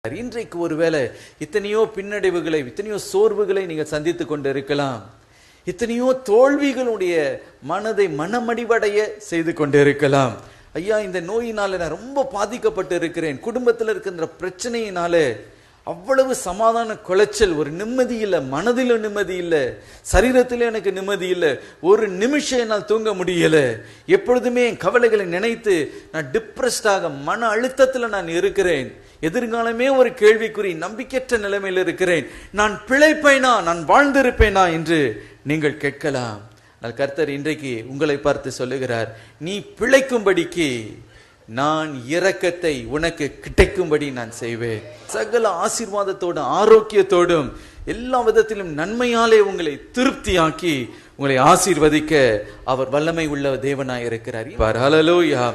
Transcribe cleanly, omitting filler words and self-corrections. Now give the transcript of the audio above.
இன்றைக்கு ஒருவேளை எத்தனையோ பின்னடைவுகளை, எத்தனையோ சோர்வுகளை நீங்க சந்தித்து கொண்டு இருக்கலாம். எத்தனையோ தோல்விகளுடைய மனதை மனமடிவடைய செய்து கொண்டு இருக்கலாம். ஐயா, இந்த நோயினால நான் ரொம்ப பாதிக்கப்பட்டு இருக்கிறேன், குடும்பத்தில் இருக்கின்ற பிரச்சனையினால அவ்வளவு சமாதான குலைச்சல், ஒரு நிம்மதி இல்லை, மனதில நிம்மதி இல்லை, சரீரத்தில எனக்கு நிம்மதி இல்லை, ஒரு நிமிஷம் என்னால் தூங்க முடியல, எப்பொழுதுமே என் கவலைகளை நினைத்து நான் டிப்ரெஸ்டாக மன அழுத்தத்தில் நான் இருக்கிறேன், எதிர்காலமே ஒரு கேள்விக்குறி, நம்பிக்கையற்ற நிலைமையில் இருக்கிறேன், நான் பிழைப்பேனா, நான் வாழ்ந்திருப்பேனா என்று நீங்கள் கேட்கலாம். கர்த்தர் இன்றைக்கு உங்களை பார்த்து சொல்லுகிறார், நீ பிழைக்கும்படிக்கு நான் இரக்கத்தை உனக்கு கிடைக்கும்படி நான் செய்வேன். சகல ஆசீர்வாதத்தோடும் ஆரோக்கியத்தோடும் எல்லா விதத்திலும் நன்மையாலே உங்களை திருப்தியாக்கி உங்களை ஆசீர்வதிக்க அவர் வல்லமை உள்ள தேவனாய் இருக்கிறார். ஹல்லேலூயா.